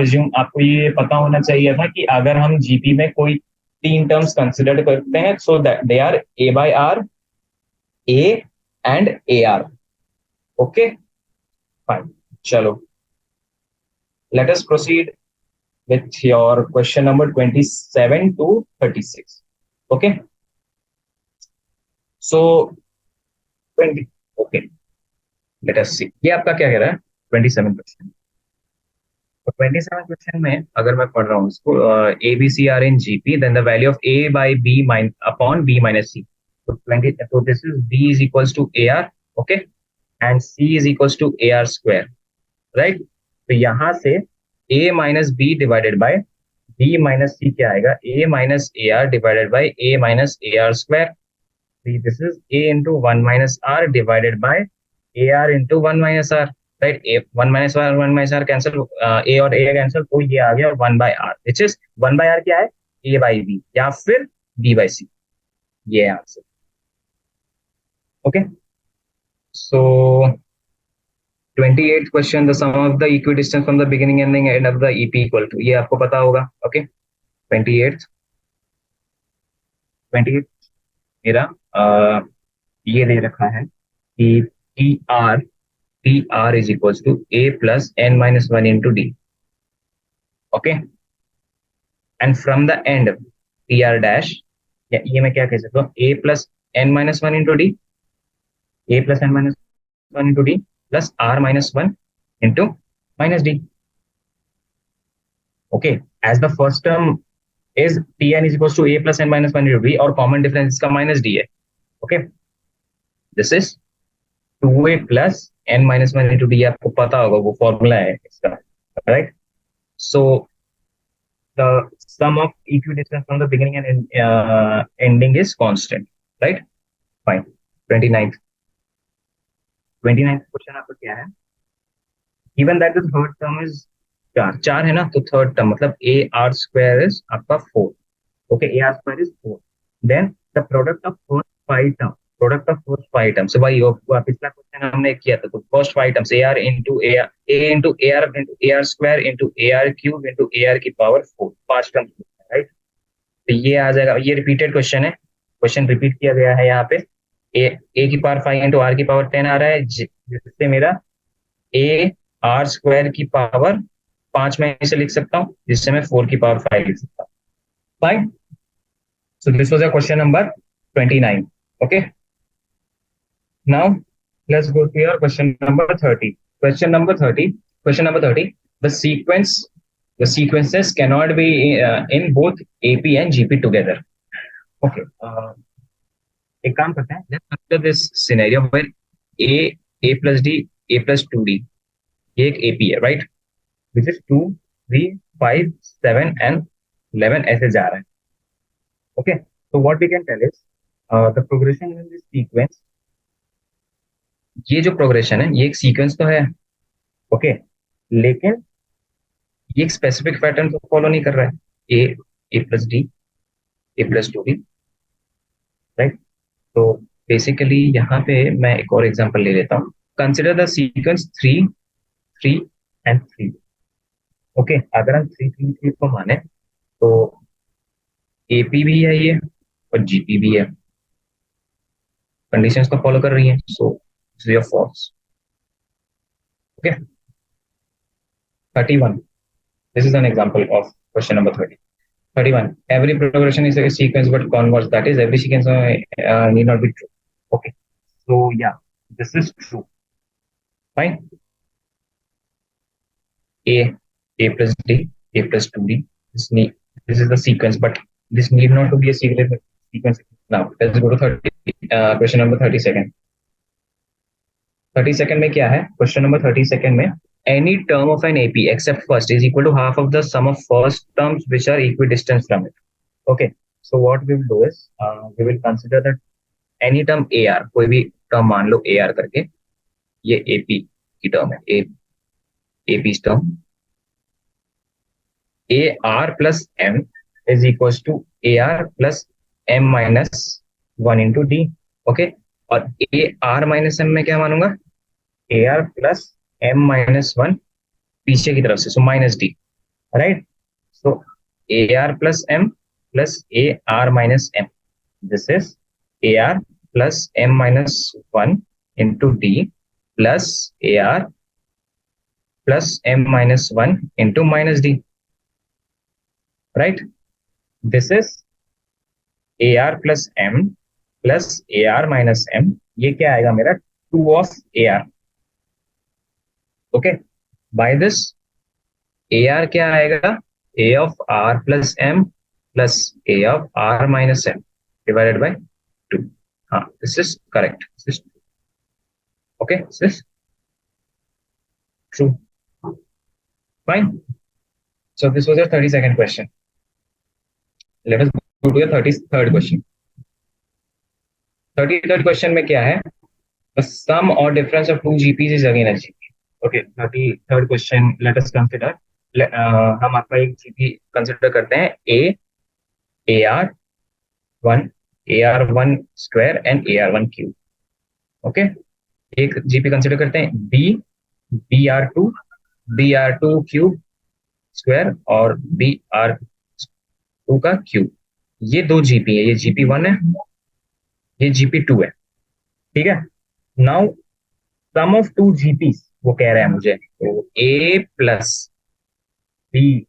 Speaker 1: ये पता होना चाहिए था कि अगर हम जीपी में कोई 3 टर्म्स कंसिडर करते हैं, so that they are a by r, a and ar. Okay, fine. चलो, let us proceed with your question number 27 to 36. Okay, so 20. Okay, let us see. ये आपका क्या कह रहा है, 27 क्वेश्चन. तो 27 क्वेश्चन में अगर मैं पढ़ रहा हूँ इसको, A B C are in GP, then the value of a by b upon b minus c. तो 20, so this is b is equals to ar, okay, and c is equals to ar square, right. तो यहाँ से a minus b divided by b minus c क्या आएगा, a minus ar divided by a minus ar square. This is a into 1 minus r divided by ar into 1 minus r, right. a 1 minus r 1 minus r cancel, a और a कैंसिल, तो ये आ गया 1 by r, which is 1 by r क्या है, a by b या फिर b by c. ये answer. Okay, so 28th question, the sum of the equidistance from the beginning and and of the AP equal to, ये आपको पता होगा. ओके, 28th मेरा ये दे रखा है कि T R is equals to A plus N minus 1 into D. Okay, and from the end T R dash या ये मैं क्या कह सकता हूँ, A plus N minus one into D, A plus N minus one into D plus R minus one into minus D. Okay, as the first term is Tn is equals to a plus n minus 1 into d और कॉमन डिफरेंस इसका माइनस डी है. Okay, this is 2a plus n minus 1 into d. आपको पता होगा वो फॉर्मूला है इसका, right. So the sum of equidistance from the beginning and ending is constant, right. Fine. 29th 29th question आपका क्या है. Given that the third term is चार चार है ना, तो थर्ड टर्म मतलब ए आर स्क्वायर इज आपका 4. Okay, AR square is 4. Then the product of first five term, product of first five terms. So भाई वो पिछला क्वेश्चन हमने किया था, तो first five terms AR into AR, A into AR into AR square into AR cube into AR की पावर 4, पांच टर्म्स, राइट. तो ये आ जाएगा, ये रिपीटेड क्वेश्चन है, क्वेश्चन रिपीट किया गया है यहाँ पे. ए की पावर 5 इंटू आर की पावर 10 आ रहा है, जिससे मेरा ए आर स्क्वायर की पावर 5 में इसे लिख सकता हूँ, जिससे मैं 4 की पावर 5 लिख सकता हूँ. Fine. So this was your question number 29. Okay. Now let's go to your question number 30. Question number 30. Question number 30. The sequences cannot be in both AP and GP together. Okay. एक काम करते हैं. Let's consider this scenario where A plus D, A plus 2D. ये एक AP है, right? Which is 2, 3, 5, 7 and 11 ऐसे जा रहा है. Okay. So what we can tell is the progression in this sequence. ये जो प्रोग्रेशन है ये एक सीक्वेंस तो है, ओके, लेकिन ये एक स्पेसिफिक पैटर्न को फॉलो नहीं कर रहा है. ए ए plus D, A plus two D, right. तो बेसिकली यहाँ पे मैं एक और एग्जांपल ले लेता हूँ. Consider the sequence 3 3 and 3. Okay, अगर हम 3 3 3 को माने तो एपी भी है ये और जीपी भी है, कंडीशंस तो फॉलो कर रही है. So this is false. Okay. 31. This is an example of question number 30. 31. Every progression is a sequence but converse. That is, every sequence need not be true. Okay. So yeah, this is true. Fine. A plus D, A plus 2D. This is the sequence, but this need not to be a sequence. Now let's go to 30. Question number 32nd. 32nd में क्या है? Question number 32nd में any term of an AP except first is equal to half of the sum of first terms which are equidistant from it. Okay, so what we will do is we will consider that any term AR, कोई भी term मान लो AR करके, ये AP की term है, AP term AR plus M is equals to AR plus M minus 1 into D. Okay, और AR minus M में क्या मानूंगा? AR plus M minus 1 पीछे की तरफ से, so minus D, right? So AR plus M plus AR minus M. This is AR plus M minus 1 into D plus AR plus M minus 1 into minus D. Right? This is AR plus M plus AR minus M. ये क्या आएगा मेरा? 2 of AR. Okay. By this AR क्या आएगा? A of R plus M plus A of R minus M divided by 2. हाँ, this is correct. This is true. Okay, this is true. Fine. So this was your 32nd question. Let us go to your 33rd question. 33rd question में क्या है? The sum or difference of two GPs is again a GP. Okay, 33rd question. Let us consider. हम आपका एक GP consider करते हैं A AR1 AR1 square and AR1 cube. Okay, एक GP consider करते हैं B BR2 cube square और BR2 का cube. ये दो GP है, ये GP1 है, ये GP2 है. ठीक है. नाउ सम ऑफ टू जीपीस वो कह रहा है मुझे, तो ए प्लस बी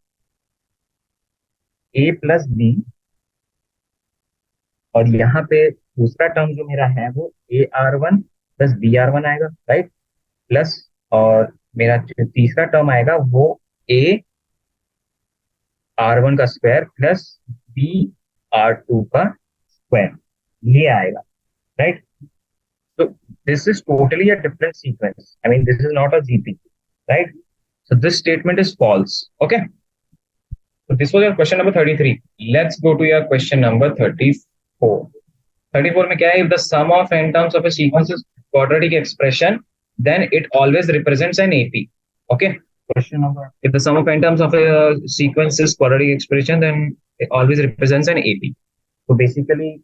Speaker 1: और यहाँ पे दूसरा टर्म जो मेरा है वो AR1 प्लस BR1 आएगा, राइट, प्लस, और मेरा जो तीसरा टर्म आएगा वो AR1 का स्क्वायर प्लस BR2 का स्क्वायर, ये आएगा, right. So this is totally a different sequence. I mean, this is not a GP, right? So this statement is false. Okay. So this was your question number 33. Let's go to your question number 34. 34 में क्या है? If the sum of n terms of a sequence is quadratic expression, then it always represents an AP. Okay. Question number. If the sum of n terms of a sequence is quadratic expression, then it always represents an AP. So basically,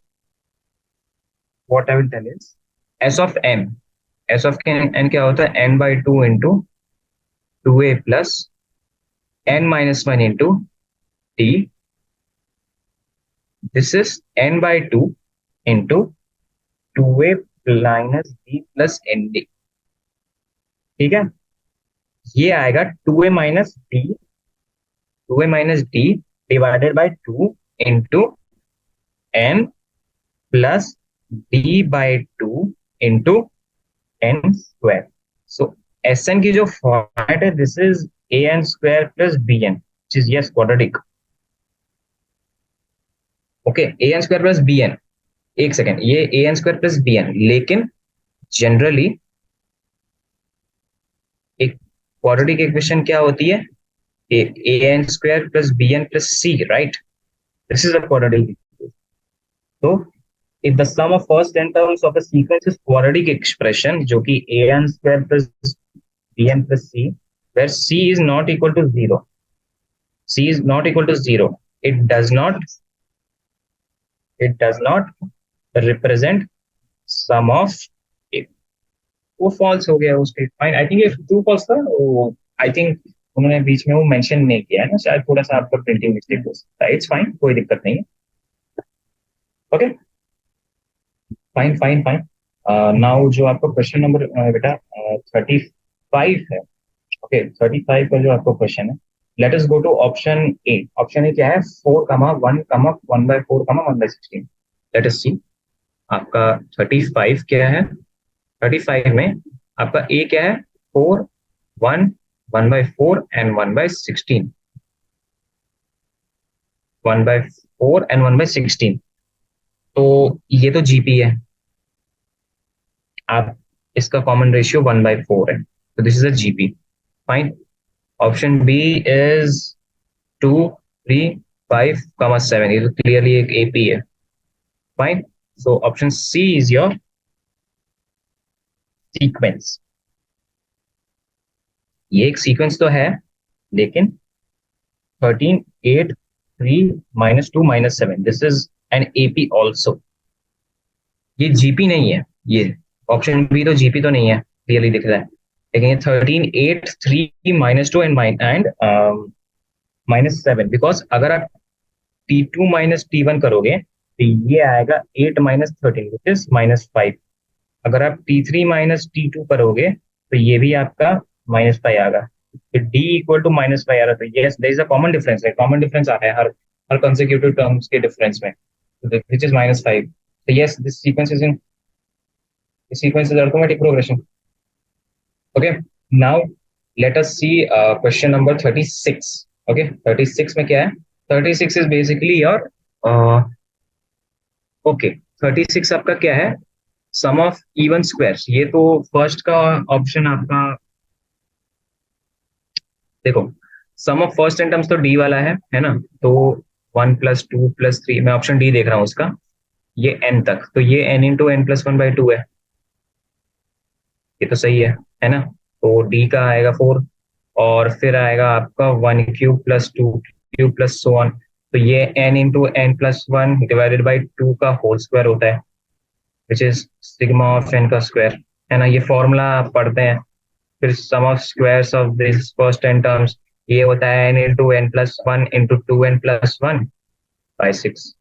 Speaker 1: what I will tell is S of n. S of n क्या होता है? n by 2 into 2a plus n minus 1 into t. This is n by 2 into 2a minus b plus nd. ठीक है, ये आएगा 2a minus d divided by 2 into n plus d by 2 into n square. So Sn की जो फॉर्मेट है, this is an square plus bn, which is yes quadratic. Okay, an square plus bn. एक सेकेंड, ये an square plus bn, लेकिन जनरली एक क्वाड्रेटिक इक्वेशन क्या होती है? an square plus bn plus c, right? This is a quadratic equation. So if the sum of first n terms of a sequence is quadratic expression, जो कि an square plus bn plus c, where c is not equal to 0, c is not equal to 0, it does not represent sum of a. वो फॉल्स हो गया उसके, फाइन. आई थिंक ये ट्रू फॉल्स था वो, आई थिंक उन्होंने बीच में वो मेंशन नहीं किया है ना, शायद थोड़ा सा आपका प्रिंटिंग मिस्टेक हो सकता है. इट्स फाइन, कोई दिक्कत नहीं है. Okay, fine fine fine. Now जो आपका क्वेश्चन नंबर बेटा 35 है. ओके, 35 का जो आपका क्वेश्चन है, let us go to option A. Option A क्या है? 4,1,1/4,1/16. लेट अस सी आपका 35 क्या है. 35 में आपका ए क्या है? 4, 1, 1/4 एंड 1/16. 1/4 एंड 1/16. तो ये तो जीपी है. आप इसका कॉमन रेशियो 1/4 है, तो this is a GP. Fine. Option B is 2, 3, 5, 7. ये तो क्लियरली एक एपी है. Fine. So option C is your sequence. ये एक सीक्वेंस तो है, लेकिन 13, 8, 3, -2, -7, this is an AP also. ये जीपी नहीं है. ये ऑप्शन बी तो जीपी तो नहीं है, क्लियरली दिख रहा है. लेकिन ये 13, 8, 3, -2 एंड -7, बिकॉज अगर आप T2 माइनस T1 करोगे तो ये आएगा 8 माइनस 13, विच इज -5. अगर आप T3 माइनस T2 करोगे तो ये भी आपका -5 आएगा. तो D इक्वल टू -5 आ रहा है. तो yes, there is a common difference है. कॉमन डिफरेंस आ रहा है हर कंसेक्यूटिव टर्म्स के डिफरेंस में, विच इज -5. तो yes, this sequence is arithmetic progression. Okay, now let us see question number 36. Okay, 36 में क्या है? 36 is basically your okay, 36 आपका क्या है? सम ऑफ इवन स्क्वायर्स. ये तो फर्स्ट का ऑप्शन आपका, देखो, सम ऑफ फर्स्ट एन टर्म्स तो डी वाला है ना. तो 1 + 2 + 3, मैं ऑप्शन डी देख रहा हूँ उसका. ये n तक, तो ये n इंटू n + 1/2 है. ये तो सही है ना. तो डी का आएगा 4, और फिर आएगा आपका 1³ + 2³ + so on. तो ये n into n + 1 divided by 2 का होल स्क्वायर होता है, which is sigma of n का स्क्वायर, है ना. ये फॉर्मूला आप पढ़ते हैं. फिर sum of squares of this first n terms, ये होता है n into n + 1 into 2n + 1/6.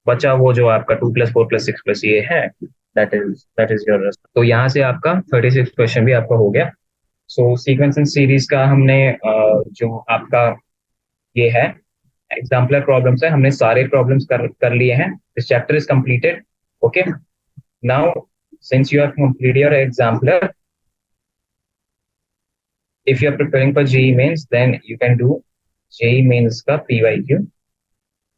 Speaker 1: बचा वो जो आपका 2 + 4 + 6 + ये है, दैट इज योर. तो यहाँ से आपका 36 क्वेश्चन भी आपका हो गया. सो सीक्वेंस एंड सीरीज का हमने जो आपका ये है एग्जाम्पलर प्रॉब्लम्स है, हमने सारे प्रॉब्लम्स कर लिए हैं. This chapter is completed. Okay, now since you have completed your exemplar, if you are preparing for JEE mains, then you can do JEE mains का PYQ.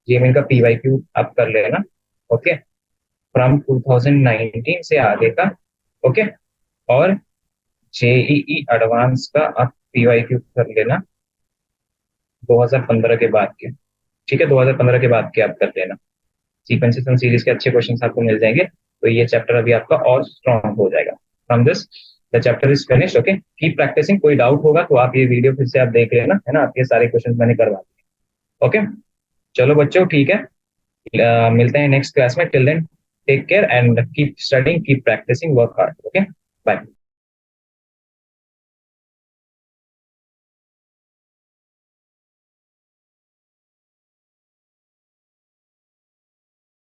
Speaker 1: JEE main का PYQ आप कर लेना. ओके, फ्रॉम 2019 से आगे का. ओके, और JEE एडवांस का आप PYQ कर लेना 2015 के बाद के. ठीक है, 2015 के बाद के आप कर लेना. सीक्वेंसेस एंड सीरीज के अच्छे क्वेश्चन आपको मिल जाएंगे, तो ये चैप्टर अभी आपका और स्ट्रॉन्ग हो जाएगा. From this the chapter is finished. Okay, keep practicing. कोई डाउट होगा तो आप ये वीडियो फिर से आप देख लेना, है ना. आपके सारे क्वेश्चन मैंने करवा दिए. ओके, चलो बच्चों, ठीक है. मिलते हैं नेक्स्ट क्लास में. Till then take care and keep studying, keep practicing, work hard. Okay, bye.